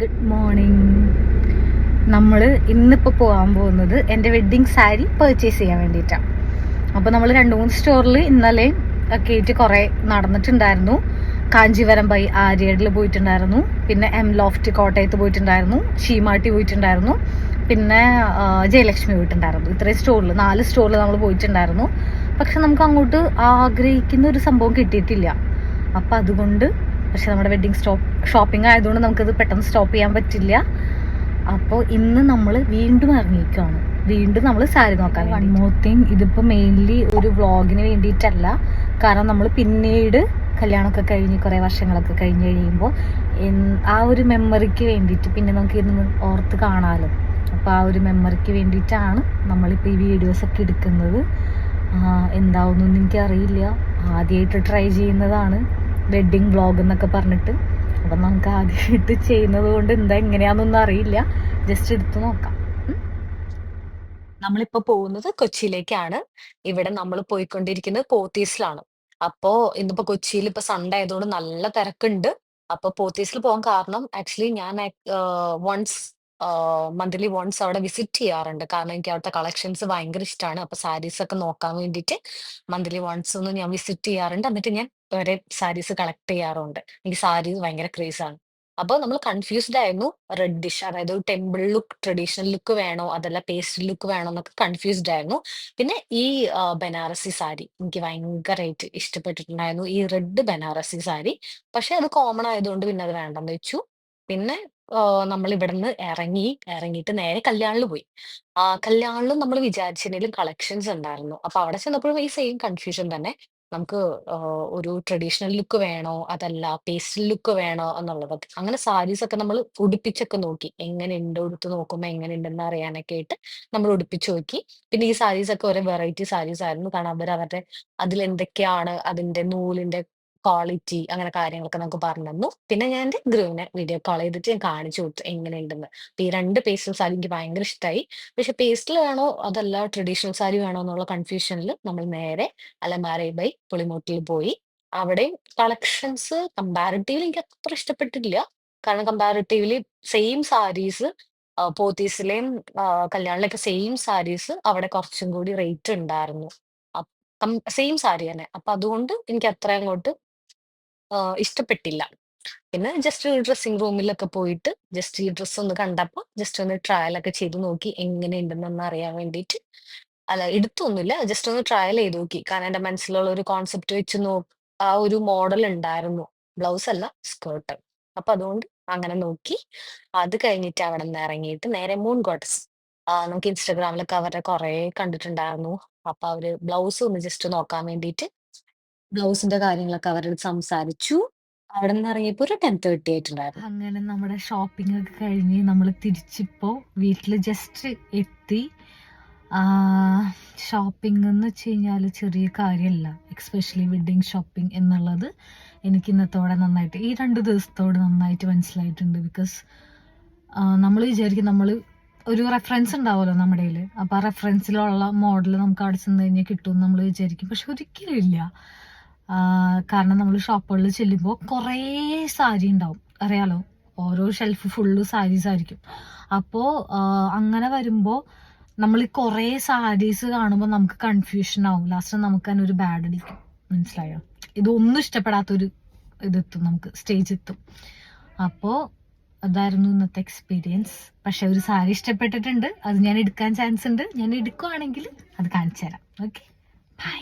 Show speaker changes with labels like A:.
A: Good morning. നമ്മൾ ഇന്നിപ്പോൾ പോകാൻ പോകുന്നത് എൻ്റെ വെഡ്ഡിങ് സാരി പർച്ചേസ് ചെയ്യാൻ വേണ്ടിയിട്ടാണ്. അപ്പോൾ നമ്മൾ 2-3 സ്റ്റോറിൽ ഇന്നലെ ഒക്കെ ആയിട്ട് കുറേ നടന്നിട്ടുണ്ടായിരുന്നു. കാഞ്ചീവരം ബൈ ആര്യഡിൽ പോയിട്ടുണ്ടായിരുന്നു, പിന്നെ എം ലോഫ്റ്റ് കോട്ടയത്ത് പോയിട്ടുണ്ടായിരുന്നു, ഷീമാട്ടി പോയിട്ടുണ്ടായിരുന്നു, പിന്നെ ജയലക്ഷ്മി പോയിട്ടുണ്ടായിരുന്നു. ഇത്രയും സ്റ്റോറിൽ 4 സ്റ്റോറിൽ നമ്മൾ പോയിട്ടുണ്ടായിരുന്നു. പക്ഷെ നമുക്ക് അങ്ങോട്ട് ആഗ്രഹിക്കുന്ന ഒരു സംഭവം കിട്ടിയിട്ടില്ല. അപ്പം അതുകൊണ്ട് പക്ഷെ നമ്മുടെ വെഡ്ഡിങ് ഷോപ്പിംഗ് ആയതുകൊണ്ട് നമുക്കത് പെട്ടെന്ന് സ്റ്റോപ്പ് ചെയ്യാൻ പറ്റില്ല. അപ്പോൾ ഇന്ന് നമ്മൾ വീണ്ടും ഇറങ്ങിയിരിക്കുകയാണ്. വീണ്ടും നമ്മൾ സാരി നോക്കാൻ. വൺ മോർ തിങ്, ഇതിപ്പോൾ മെയിൻലി ഒരു വ്ളോഗിന് വേണ്ടിയിട്ടല്ല. കാരണം നമ്മൾ പിന്നീട് കല്യാണമൊക്കെ കഴിഞ്ഞ് കുറേ വർഷങ്ങളൊക്കെ കഴിഞ്ഞ് കഴിയുമ്പോൾ ആ ഒരു മെമ്മറിക്ക് വേണ്ടിയിട്ട് പിന്നെ നമുക്ക് ഇന്ന് ഓർത്ത് കാണാമല്ലോ. അപ്പോൾ ആ ഒരു മെമ്മറിക്ക് വേണ്ടിയിട്ടാണ് നമ്മളിപ്പോൾ ഈ വീഡിയോസൊക്കെ എടുക്കുന്നത്. എന്താവുന്നൊന്നും എനിക്കറിയില്ല. ആദ്യമായിട്ട് ട്രൈ ചെയ്യുന്നതാണ് വെഡ്ഡിങ് വ്ളോഗ് എന്നൊക്കെ പറഞ്ഞിട്ട്. അപ്പം നമുക്ക് ആദ്യമായിട്ട് ചെയ്യുന്നത് കൊണ്ട് എങ്ങനെയാണെന്നൊന്നും അറിയില്ല. ജസ്റ്റ് എടുത്ത് നോക്കാം. നമ്മളിപ്പോൾ പോകുന്നത് കൊച്ചിയിലേക്കാണ്. ഇവിടെ നമ്മൾ പോയിക്കൊണ്ടിരിക്കുന്നത് പോത്തീസിലാണ്. അപ്പോൾ ഇന്നിപ്പോൾ കൊച്ചിയിൽ ഇപ്പോൾ സൺഡേ ആയതുകൊണ്ട് നല്ല തിരക്കുണ്ട്. അപ്പോൾ പോത്തീസിൽ പോകാൻ കാരണം ആക്ച്വലി ഞാൻ വൺസ് മന്ത്ലി വൺസ് അവിടെ വിസിറ്റ് ചെയ്യാറുണ്ട്. കാരണം എനിക്ക് അവിടുത്തെ കളക്ഷൻസ് ഭയങ്കര ഇഷ്ടമാണ്. അപ്പോൾ സാരീസ് ഒക്കെ നോക്കാൻ വേണ്ടിയിട്ട് മന്ത്ലി വൺസ് ഒന്ന് ഞാൻ വിസിറ്റ് ചെയ്യാറുണ്ട്. എന്നിട്ട് ഞാൻ വേറെ സാരീസ് കളക്ട് ചെയ്യാറുണ്ട്. എനിക്ക് സാരീസ് ഭയങ്കര ക്രേസാണ്. അപ്പോൾ നമ്മൾ കൺഫ്യൂസ്ഡ് ആയിരുന്നു. റെഡിഷ്, അതായത് ഒരു ടെമ്പിൾ ലുക്ക്, ട്രഡീഷണൽ ലുക്ക് വേണോ അതല്ല പേസ്റ്റൽ ലുക്ക് വേണോ എന്നൊക്കെ കൺഫ്യൂസ്ഡ് ആയിരുന്നു. പിന്നെ ഈ ബനാറസി സാരി എനിക്ക് ഭയങ്കരമായിട്ട് ഇഷ്ടപ്പെട്ടിട്ടുണ്ടായിരുന്നു, ഈ റെഡ് ബനാറസി സാരി. പക്ഷെ അത് കോമൺ ആയതുകൊണ്ട് പിന്നെ അത് വേണ്ടെന്ന് വെച്ചു. പിന്നെ നമ്മൾ ഇവിടുന്ന് ഇറങ്ങിയിട്ട് നേരെ കല്യാണിൽ പോയി. കല്യാണിലും നമ്മൾ വിചാരിച്ചതിലും കളക്ഷൻസ് ഉണ്ടായിരുന്നു. അപ്പൊ അവിടെ ചെന്നപ്പോഴും ഈ സെയിം കൺഫ്യൂഷൻ തന്നെ. നമുക്ക് ഒരു ട്രഡീഷണൽ ലുക്ക് വേണോ അതല്ല പേസ്റ്റൽ ലുക്ക് വേണോ എന്നുള്ളതൊക്കെ. അങ്ങനെ സാരീസ് ഒക്കെ നമ്മൾ ഉടുപ്പിച്ചൊക്കെ നോക്കി, എങ്ങനെയുണ്ട് ഉടുത്ത് നോക്കുമ്പോൾ എങ്ങനെയുണ്ടെന്ന് അറിയാനൊക്കെ ആയിട്ട് നമ്മൾ ഉടുപ്പിച്ച് നോക്കി. പിന്നെ ഈ സാരീസ് ഒക്കെ ഒരേ വെറൈറ്റി സാരീസ് ആയിരുന്നു. കാരണം അവരുടെ അതിലെന്തൊക്കെയാണ് അതിന്റെ നൂലിന്റെ ക്വാളിറ്റി, അങ്ങനെ കാര്യങ്ങളൊക്കെ നമുക്ക് പറഞ്ഞു തന്നു. പിന്നെ ഞാൻ എൻ്റെ ഗ്രൂവിനെ വീഡിയോ കോൾ ചെയ്തിട്ട് ഞാൻ കാണിച്ചു കൊടുത്തു എങ്ങനെയുണ്ടെന്ന്. അപ്പൊ ഈ 2 പേസ്റ്റൽ സാരി എനിക്ക് ഭയങ്കര ഇഷ്ടമായി. പക്ഷെ പേസ്റ്റൽ വേണോ അതല്ല ട്രഡീഷണൽ സാരി വേണോ എന്നുള്ള കൺഫ്യൂഷനിൽ നമ്മൾ നേരെ അലമാരൈ ബൈ പുളിമൂട്ടിൽ പോയി. അവിടെയും കളക്ഷൻസ് കമ്പാരിറ്റീവ്ലി എനിക്ക് അത്ര ഇഷ്ടപ്പെട്ടിട്ടില്ല. കാരണം കമ്പാരിറ്റീവ്ലി സെയിം സാരീസ് പോത്തീസിലെയും കല്യാണിലൊക്കെ സെയിം സാരീസ് അവിടെ കുറച്ചും കൂടി റേറ്റ് ഉണ്ടായിരുന്നു. സെയിം സാരി തന്നെ. അപ്പൊ അതുകൊണ്ട് എനിക്ക് അത്ര അങ്ങോട്ട് ഇഷ്ടപ്പെട്ടില്ല. പിന്നെ ജസ്റ്റ് ഡ്രസ്സിംഗ് റൂമിലൊക്കെ പോയിട്ട് ജസ്റ്റ് ഈ ഡ്രസ്സ് ഒന്ന് കണ്ടപ്പോൾ ജസ്റ്റ് ഒന്ന് ട്രയൽ ഒക്കെ ചെയ്ത് നോക്കി എങ്ങനെയുണ്ടെന്നൊന്ന് അറിയാൻ വേണ്ടിയിട്ട്. അല്ല, എടുത്തൊന്നുമില്ല, ജസ്റ്റ് ഒന്ന് ട്രയൽ ചെയ്ത് നോക്കി. കാരണം എന്റെ മനസ്സിലുള്ള ഒരു കോൺസെപ്റ്റ് വെച്ച് ആ ഒരു മോഡൽ ഉണ്ടായിരുന്നു. ബ്ലൗസ് അല്ല, സ്കേർട്ട്. അപ്പൊ അതുകൊണ്ട് അങ്ങനെ നോക്കി. അത് കഴിഞ്ഞിട്ട് അവിടെ നിന്ന് ഇറങ്ങിയിട്ട് നേരെ മൂൺ ഗോഡ്സ്. നമുക്ക് ഇൻസ്റ്റാഗ്രാമിലൊക്കെ അവരുടെ കുറെ കണ്ടിട്ടുണ്ടായിരുന്നു. അപ്പൊ അവര് ബ്ലൗസ് ഒന്ന് ജസ്റ്റ് നോക്കാൻ വേണ്ടിയിട്ട് ബ്ലൗസിന്റെ കാര്യങ്ങളൊക്കെ അവരോട് സംസാരിച്ചു. അവിടെ നിന്ന് ഇറങ്ങിയപ്പോ ഒരു 10:30 ആയിട്ടുണ്ടായിരുന്നു. അങ്ങനെ നമ്മുടെ ഷോപ്പിംഗ് ഒക്കെ കഴിഞ്ഞ് നമ്മൾ തിരിച്ചിപ്പോ വീട്ടിൽ ജസ്റ്റ് എത്തി. ഷോപ്പിംഗ് എന്ന് വെച്ച് കഴിഞ്ഞാൽ ചെറിയ കാര്യമല്ല, എക്സ്പെഷ്യലി വെഡ്ഡിങ് ഷോപ്പിംഗ് എന്നുള്ളത് എനിക്ക് ഇന്നത്തോടെ നന്നായിട്ട്, ഈ 2 ദിവസത്തോടെ നന്നായിട്ട് മനസ്സിലായിട്ടുണ്ട്. ബിക്കോസ് നമ്മൾ വിചാരിക്കും നമ്മൾ ഒരു റെഫറൻസ് ഉണ്ടാവുമല്ലോ നമ്മുടെ കയ്യിൽ. അപ്പോൾ ആ റെഫറൻസിലുള്ള മോഡൽ നമുക്ക് അവിടെ ചെന്ന് കഴിഞ്ഞാൽ കിട്ടുമെന്ന് നമ്മൾ വിചാരിക്കും. പക്ഷെ ഒരിക്കലും ഇല്ല. കാരണം നമ്മൾ ഷോപ്പുകളിൽ ചെല്ലുമ്പോൾ കുറേ സാരി ഉണ്ടാവും, അറിയാലോ. ഓരോ ഷെൽഫ് ഫുള്ള് സാരീസ് ആയിരിക്കും. അപ്പോൾ അങ്ങനെ വരുമ്പോൾ നമ്മൾ ഈ കുറേ സാരീസ് കാണുമ്പോൾ നമുക്ക് കൺഫ്യൂഷൻ ആവും. ലാസ്റ്റ് നമുക്ക് തന്നെ ഒരു ബാഡ് അടിക്കും. മനസ്സിലായോ? ഇതൊന്നും ഇഷ്ടപ്പെടാത്തൊരു ഇതെത്തും, നമുക്ക് സ്റ്റേജ് എത്തും. അപ്പോൾ അതായിരുന്നു ഇന്നത്തെ എക്സ്പീരിയൻസ്. പക്ഷെ ഒരു സാരി ഇഷ്ടപ്പെട്ടിട്ടുണ്ട്, അത് ഞാൻ എടുക്കാൻ ചാൻസ് ഉണ്ട്. ഞാൻ എടുക്കുവാണെങ്കിൽ അത് കാണിച്ചു തരാം. Okay, by.